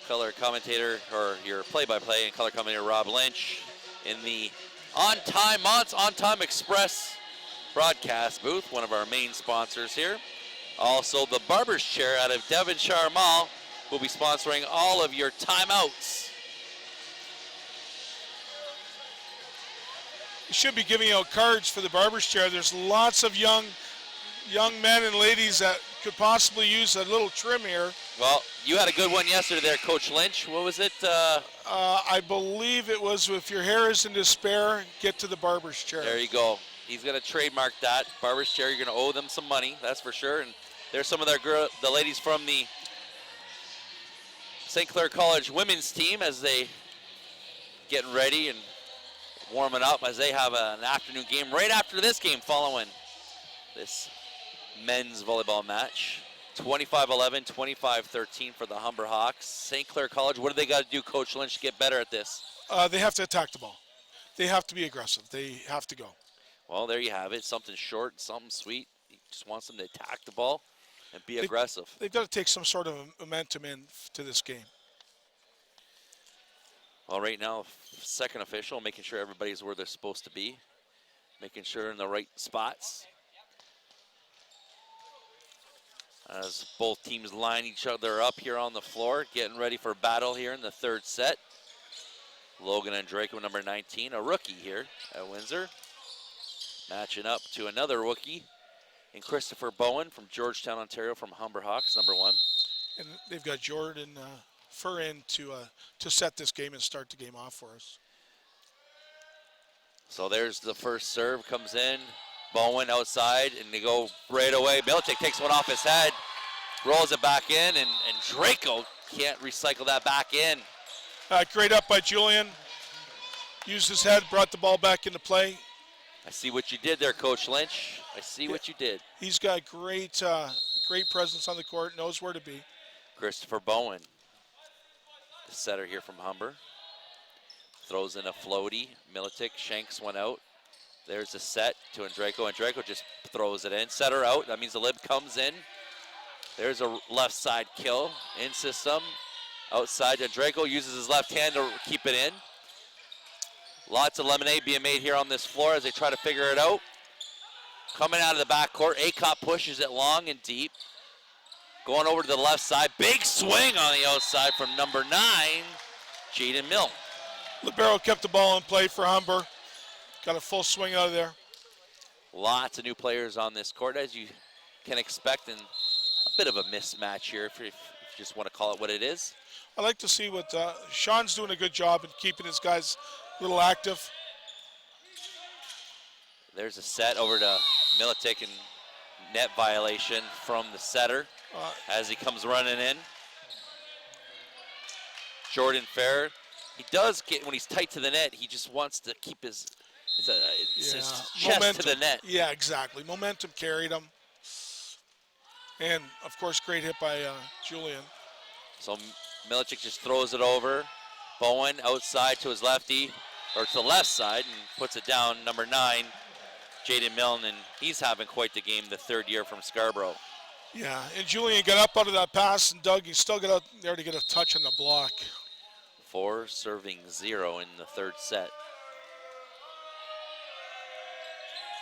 color commentator, or your play-by-play and color commentator, Rob Lynch, in the On Time Express broadcast booth, one of our main sponsors here. Also, the Barber's Chair out of Devonshire Mall will be sponsoring all of your timeouts. You should be giving out cards for the Barber's Chair. There's lots of young men and ladies that could possibly use a little trim here. Well, you had a good one yesterday there, Coach Lynch. What was it? I believe it was, if your hair is in despair, get to the Barber's Chair. There you go. He's going to trademark that. Barber's Chair, you're going to owe them some money, that's for sure. And there's some of the ladies from the St. Clair College women's team as they getting ready and warming up as they have an afternoon game right after this game following this men's volleyball match. 25-11, 25-13 for the Humber Hawks. St. Clair College, what do they got to do, Coach Lynch, to get better at this? They have to attack the ball. They have to be aggressive. They have to go. Well, there you have it. Something short, something sweet. He just wants them to attack the ball and be aggressive. They've got to take some sort of momentum into this game. Well, right now, second official, making sure everybody's where they're supposed to be, making sure in the right spots. As both teams line each other up here on the floor, getting ready for battle here in the third set. Logan and Draco, number 19, a rookie here at Windsor. Matching up to another rookie in Christopher Bowen from Georgetown, Ontario, from Humber Hawks, number 1. And they've got Jordan Fur in to set this game and start the game off for us. So there's the first serve, comes in. Bowen outside, and they go right away. Miltic takes one off his head, rolls it back in, and Draco can't recycle that back in. Great up by Julian. Used his head, brought the ball back into play. I see what you did there, Coach Lynch. I see what you did. He's got great presence on the court, knows where to be. Christopher Bowen, the setter here from Humber. Throws in a floaty. Militic shanks one out. There's a set to Andrejko. Andrejko just throws it in. Setter out. That means the lib comes in. There's a left side kill in system. Outside, Andrejko uses his left hand to keep it in. Lots of lemonade being made here on this floor as they try to figure it out. Coming out of the backcourt, Acop pushes it long and deep. Going over to the left side. Big swing on the outside from number 9, Jaden Mill. Libero kept the ball in play for Humber. Got a full swing out of there. Lots of new players on this court, as you can expect, and a bit of a mismatch here if you just want to call it what it is. I like to see what Sean's doing a good job in keeping his guys a little active. There's a set over to Militic, and net violation from the setter as he comes running in. Jordan Fair, he does get, when he's tight to the net, he just wants to keep his chest momentum to the net. Yeah, exactly. Momentum carried him. And, of course, great hit by Julian. So Milicic just throws it over. Bowen outside to his lefty, or to the left side, and puts it down. Number 9, Jaden Milne, and he's having quite the game, the third year from Scarborough. Yeah, and Julian got up out of that pass, and Doug, he still got out there to get a touch on the block. 4 serving 0 in the third set.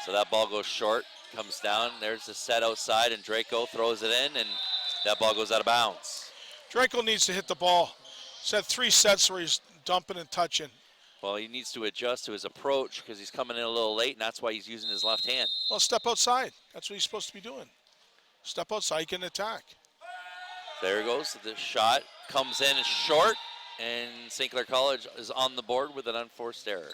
So that ball goes short, comes down. There's the set outside, and Draco throws it in, and that ball goes out of bounds. Draco needs to hit the ball. He's had 3 sets where he's dumping and touching. Well, he needs to adjust to his approach because he's coming in a little late, and that's why he's using his left hand. Well, step outside. That's what he's supposed to be doing. Step outside, he can attack. There it goes. The shot comes in short, and St. Clair College is on the board with an unforced error.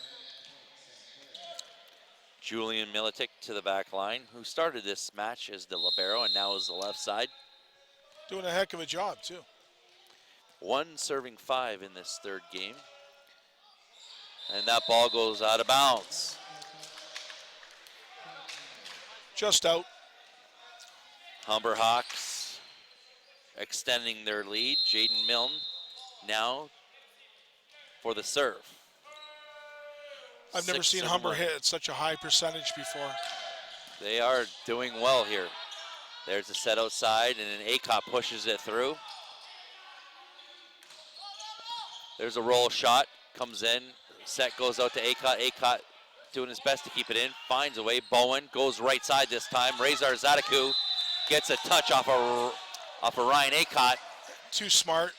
Julian Militic to the back line, who started this match as the libero and now is the left side. Doing a heck of a job, too. 1 serving 5 in this third game. And that ball goes out of bounds. Just out. Humber Hawks extending their lead. Jaden Milne now for the serve. I've never seen Humber hit at such a high percentage before. They are doing well here. There's a set outside, and an Acott pushes it through. There's a roll shot, comes in. Set goes out to Acott. Acott doing his best to keep it in, finds a way. Bowen goes right side this time. Razor Zadaku gets a touch off of Ryan Acott. Too smart.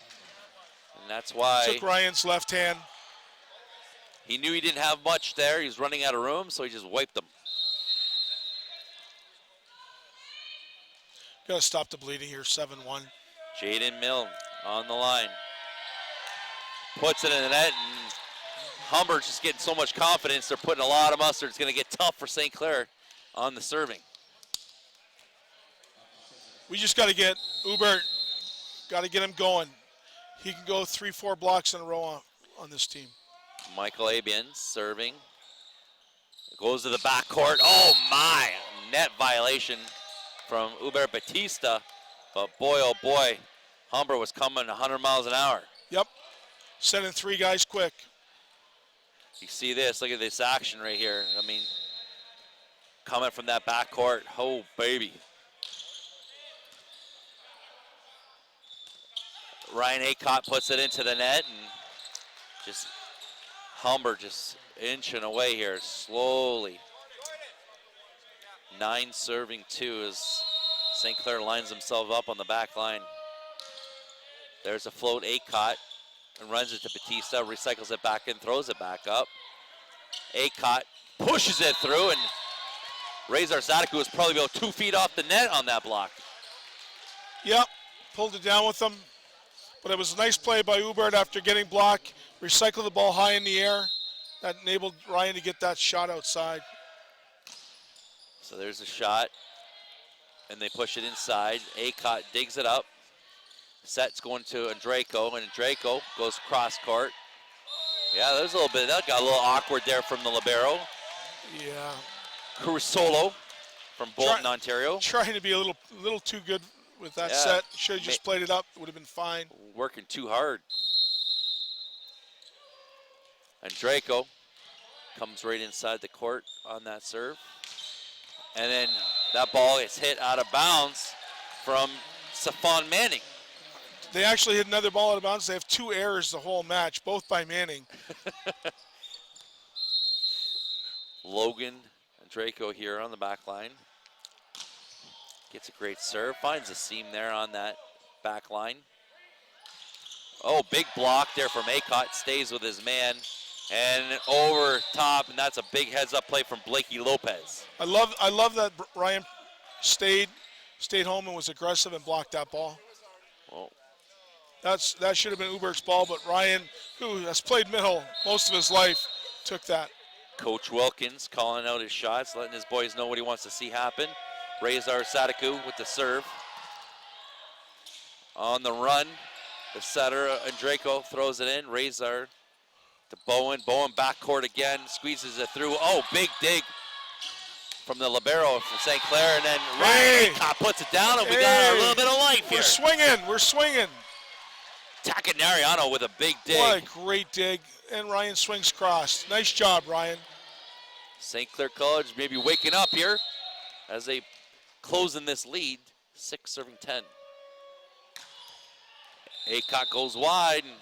And that's why took Ryan's left hand. He knew he didn't have much there. He was running out of room, so he just wiped them. Got to stop the bleeding here, 7-1. Jaden Milne on the line. Puts it in the net, and Humber's just getting so much confidence. They're putting a lot of mustard. It's going to get tough for St. Clair on the serving. We just got to get Hubert, got to get him going. He can go 3-4 blocks in a row on this team. Michael Abian serving. Goes to the backcourt. Oh my! Net violation from Hubert Batista. But boy, oh boy, Humber was coming 100 miles an hour. Yep. Sending 3 guys quick. You see this, look at this action right here. I mean, coming from that backcourt, oh baby. Ryan Acott puts it into the net, and just Humber just inching away here slowly. 9 serving 2 as St. Clair lines himself up on the back line. There's a float. Acott and runs it to Batista, recycles it back in, throws it back up. Acott pushes it through, and Razor Zadaku was probably about 2 feet off the net on that block. Yep, pulled it down with him. But it was a nice play by Hubert after getting blocked. Recycle the ball high in the air. That enabled Ryan to get that shot outside. So there's a shot, and they push it inside. Acott digs it up. Set's going to Andrejko, and Andrejko goes cross court. Yeah, there's a little bit, that got a little awkward there from the libero. Yeah. Crusolo from Bolton, Ontario. Trying to be a little too good with that set. Should have just played it up, would have been fine. Working too hard. Andrejko comes right inside the court on that serve. And then that ball is hit out of bounds from Stefan Manning. They actually hit another ball out of bounds. They have 2 errors the whole match, both by Manning. Logan Andrejko here on the back line. Gets a great serve, finds a seam there on that back line. Oh, big block there from Acott, stays with his man, and over top, and that's a big heads-up play from Blakey Lopez. I love that Ryan stayed home and was aggressive and blocked that ball. Oh. That should have been Hubert's ball, but Ryan, who has played middle most of his life, took that. Coach Wilkins calling out his shots, letting his boys know what he wants to see happen. Razor Zadaku with the serve. On the run, the setter, Andrejko throws it in. Razor to Bowen. Bowen backcourt again, squeezes it through. Oh, big dig from the libero from St. Clair, and then Ryan Acott puts it down, and we got a little bit of life here. We're swinging. Tacanariano with a big dig. What a great dig, and Ryan swings cross. Nice job, Ryan. St. Clair College maybe waking up here as they close in this lead, 6 serving 10. Acott goes wide, and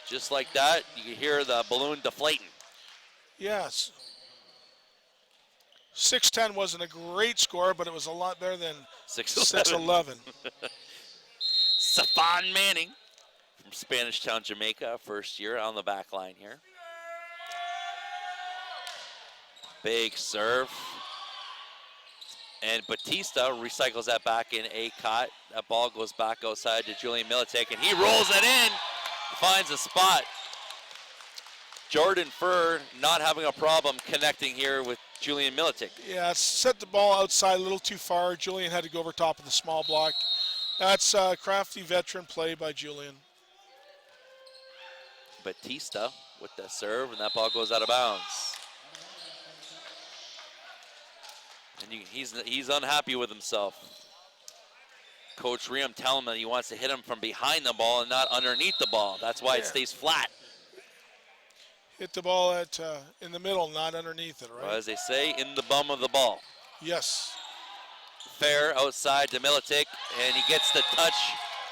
just like that, you can hear the balloon deflating. Yes. 6-10 wasn't a great score, but it was a lot better than 6-11. Stefan Manning from Spanish Town, Jamaica, first year on the back line here. Big serve. And Batista recycles that back in Acott. That ball goes back outside to Julian Militic, and he rolls it in, finds a spot. Jordan Furr not having a problem connecting here with Julian Militic. Yeah, set the ball outside a little too far. Julian had to go over top of the small block. That's crafty veteran play by Julian. Batista with the serve, and that ball goes out of bounds. And he's unhappy with himself. Coach Riem telling him that he wants to hit him from behind the ball and not underneath the ball. That's why it stays flat. Hit the ball in the middle, not underneath it, right? Well, as they say, in the bum of the ball. Yes. Fair outside to Militic, and he gets the touch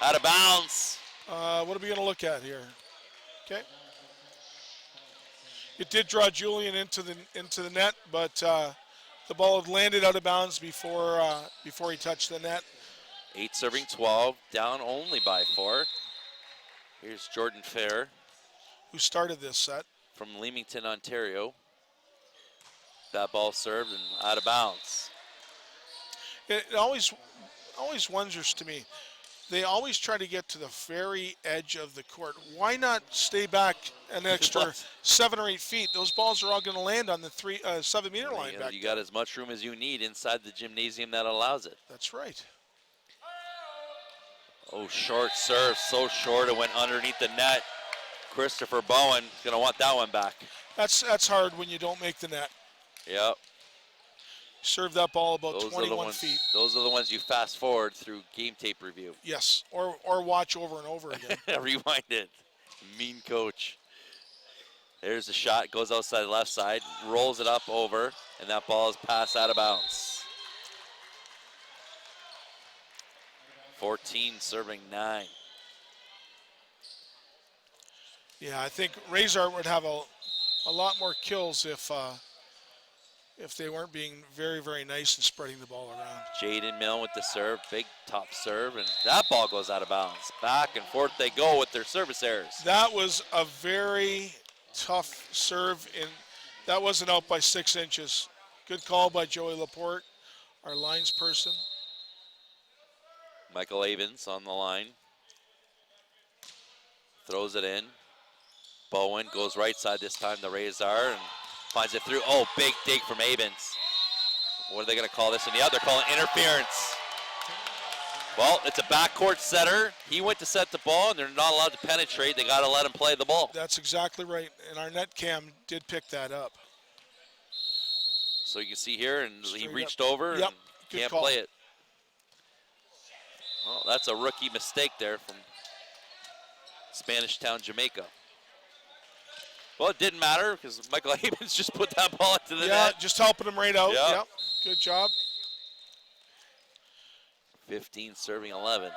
out of bounds. What are we going to look at here? Okay. It did draw Julian into the net, but the ball had landed out of bounds before he touched the net. 8 serving 12, down only by 4. Here's Jordan Fair. Who started this set. From Leamington, Ontario. That ball served and out of bounds. It always wonders to me. They always try to get to the very edge of the court. Why not stay back an extra 7 or 8 feet? Those balls are all going to land on the 7-meter line back. You got as much room as you need inside the gymnasium that allows it. That's right. Oh, short serve, so short it went underneath the net. Christopher Bowen is going to want that one back. That's hard when you don't make the net. Yep. Serve that ball about 21 feet. Those are the ones you fast forward through game tape review. Yes, or watch over and over again. Rewind it. Mean coach. There's the shot, goes outside the left side, rolls it up over, and that ball is passed out of bounds. 14 serving 9. Yeah, I think Razor would have a lot more kills if they weren't being very, very nice and spreading the ball around. Jaden Milne with the serve, big top serve, and that ball goes out of bounds. Back and forth they go with their service errors. That was a very tough serve, and that wasn't out by 6 inches. Good call by Joey Laporte, our lines person. Michael Avens on the line. Throws it in. Bowen goes right side this time to Razor and finds it through. Oh, big dig from Avens. What are they going to call this? And yeah, they're calling interference. Well, it's a backcourt setter. He went to set the ball, and they're not allowed to penetrate. They got to let him play the ball. That's exactly right, and our net cam did pick that up. So you can see here, and Straight he reached up. over Yep. and Good can't call. play it. Well, that's a rookie mistake there from Spanish Town, Jamaica. Well, it didn't matter because Michael Avens just put that ball into the net. Just helping him right out. Yep. Yep. Good job. 15 serving 11.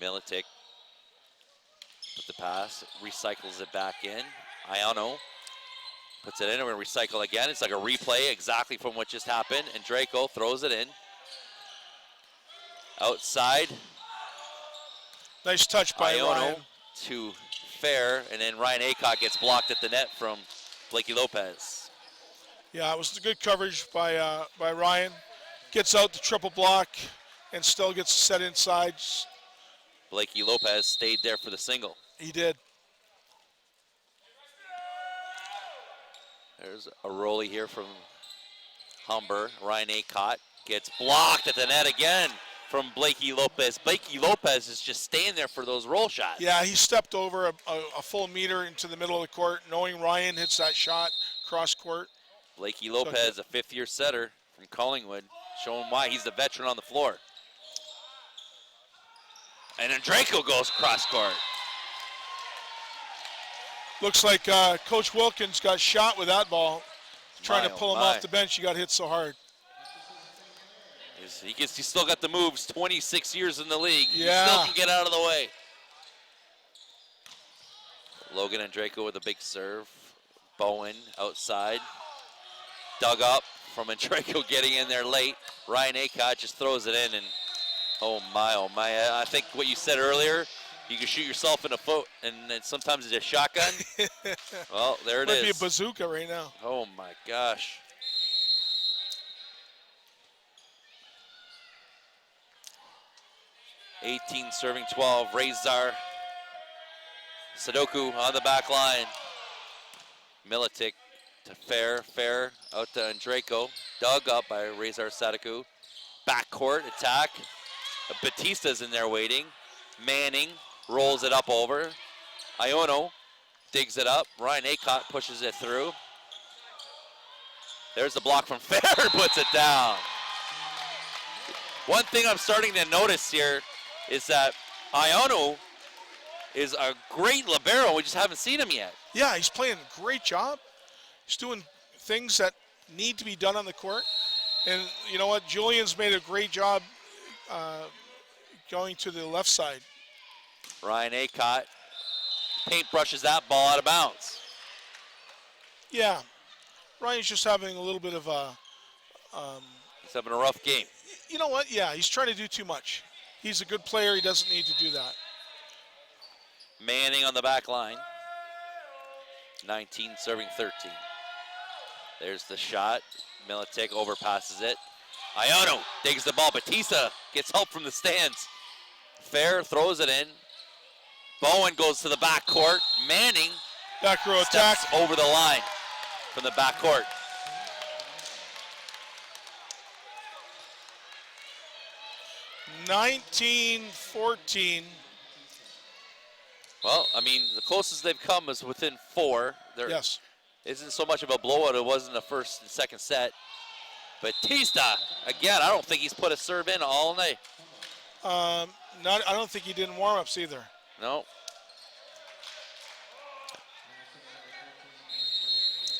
Militic with the pass, recycles it back in. Iano puts it in and we recycle again. It's like a replay exactly from what just happened. And Draco throws it in. Outside. Nice touch by Ryan. To Fair, and then Ryan Aycock gets blocked at the net from Blakey Lopez. Yeah, it was good coverage by Ryan. Gets out the triple block and still gets set inside. Blakey Lopez stayed there for the single. He did. There's a rollie here from Humber. Ryan Aycock gets blocked at the net again from Blakey Lopez. Blakey Lopez is just staying there for those roll shots. Yeah, he stepped over a full meter into the middle of the court, knowing Ryan hits that shot cross court. Blakey Lopez, a fifth-year setter from Collingwood, showing why he's the veteran on the floor. And then Draco goes cross court. Looks like Coach Wilkins got shot with that ball. Trying to pull him off the bench, he got hit so hard. He's still got the moves, 26 years in the league. Yeah. He still can get out of the way. Logan and Draco with a big serve. Bowen outside. Dug up from Draco getting in there late. Ryan Aycock just throws it in and oh my. I think what you said earlier, you can shoot yourself in the foot and sometimes it's a shotgun. Well, there it is. Might be a bazooka right now. Oh my gosh. (18 serving 12). Razor Sudoku on the back line. Militic to Fair out to Andrejko. Dug up by Razor Sadaku. Backcourt attack. Batista's in there waiting. Manning rolls it up over. Iono digs it up. Ryan Acott pushes it through. There's the block from Fair, puts it down. One thing I'm starting to notice here is that Iono is a great libero. We just haven't seen him yet. Yeah, he's playing a great job. He's doing things that need to be done on the court. And you know what? Julian's made a great job going to the left side. Ryan Acott paintbrushes that ball out of bounds. Yeah. Ryan's just having a little bit of a... He's having a rough game. You know what? Yeah, he's trying to do too much. He's a good player. He doesn't need to do that. Manning on the back line. 19 serving 13. There's the shot. Militic overpasses it. Iono digs the ball. Batista gets help from the stands. Fair throws it in. Bowen goes to the backcourt. Manning back row attack over the line from the backcourt. (19-14). Well, I mean, the closest they've come is within 4. There isn't so much of a blowout. It was in the first and second set. Batista, again, I don't think he's put a serve in all night. I don't think he did in warm-ups either. No.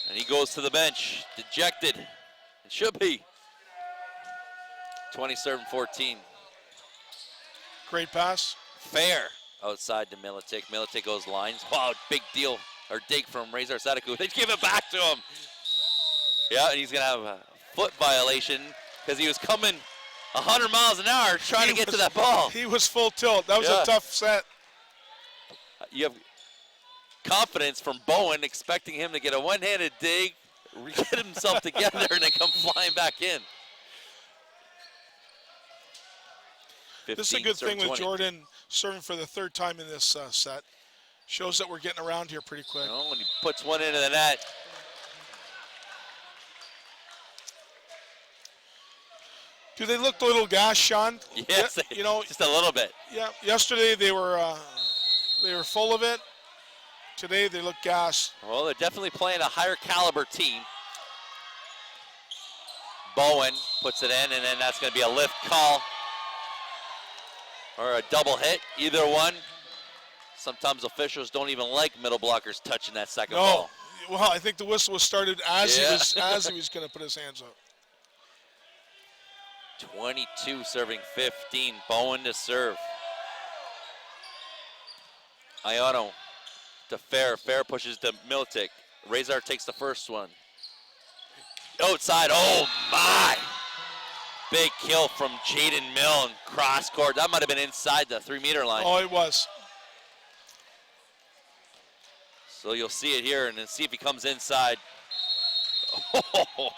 And he goes to the bench, dejected. It should be. 20 serving 14. Great pass. Fair outside to Militic. Militic goes lines. Wow, big deal. Or dig from Razor Sadaku. They give it back to him. Yeah, and he's going to have a foot violation because he was coming 100 miles an hour trying to get to that ball. He was full tilt. That was a tough set. You have confidence from Bowen, expecting him to get a one-handed dig, get himself together, and then come flying back in. This is a good thing with Jordan serving for the 3rd time in this set. Shows that we're getting around here pretty quick. When he puts one into the net. Do they look a little gassed, Sean? Yes, you know, just a little bit. Yeah, yesterday they were full of it. Today they look gassed. Well, they're definitely playing a higher caliber team. Bowen puts it in, and then that's going to be a lift call or a double hit, either one. Sometimes officials don't even like middle blockers touching that second ball. Well, I think the whistle was started as he was going to put his hands up. 22 serving 15. Bowen to serve. Iono to Fair. Fair pushes to Militic. Razor takes the first one. Outside, oh my! Big kill from Jaden Milne. Cross court. That might have been inside the 3-meter line. Oh, it was. So you'll see it here and then see if he comes inside. Oh,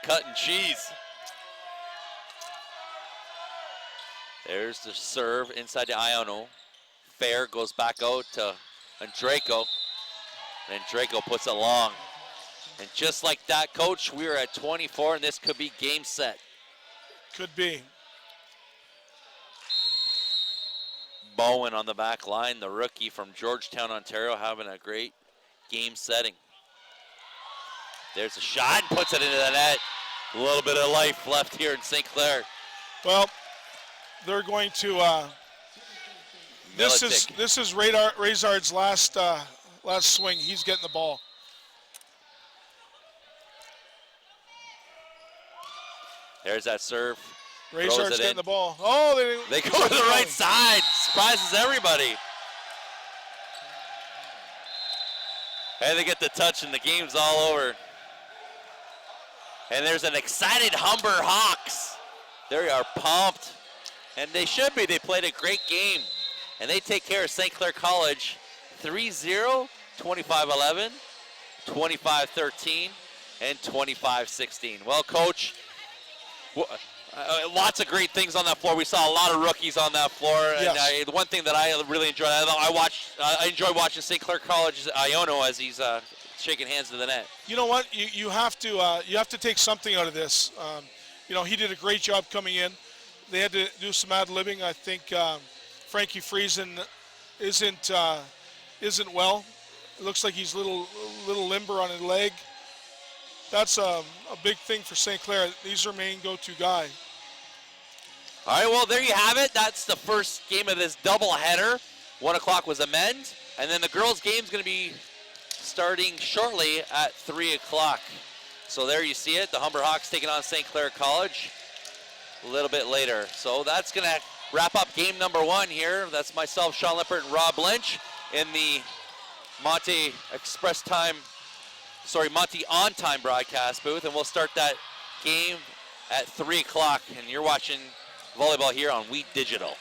cut and cheese. There's the serve inside to Iono. Fair goes back out to Andrejko. And Andrejko puts it long. And just like that, Coach, we are at 24, and this could be game set. Could be. Bowen on the back line, the rookie from Georgetown, Ontario, having a great game setting. There's a shot, and puts it into the net. A little bit of life left here in St. Clair. Well, they're going to. This is Razard's last swing. He's getting the ball. There's that serve. Razard's getting the ball. Oh, they go to the right side. Surprises everybody. And they get the touch, and the game's all over. And there's an excited Humber Hawks. They are pumped. And they should be. They played a great game. And they take care of St. Clair College 3-0, 25-11, 25-13, and 25-16. Well, Coach, lots of great things on that floor. We saw a lot of rookies on that floor. Yes. And the one thing that I really enjoyed, I enjoy watching St. Clair College's Iono as he's shaking hands to the net. You know what? You have to take something out of this. He did a great job coming in. They had to do some ad-libbing. I think Frankie Friesen isn't well. It looks like he's a little limber on his leg. That's a big thing for St. Clair. He's their main go-to guy. All right, well, there you have it. That's the first game of this doubleheader. 1 o'clock was a men's, and then the girls' game is going to be starting shortly at 3 o'clock. So there you see it. The Humber Hawks taking on St. Clair College a little bit later. So that's going to wrap up game number 1 here. That's myself, Sean Lippert, and Rob Lynch in the Monty On Time broadcast booth, and we'll start that game at 3 o'clock, and you're watching volleyball here on Wheat Digital.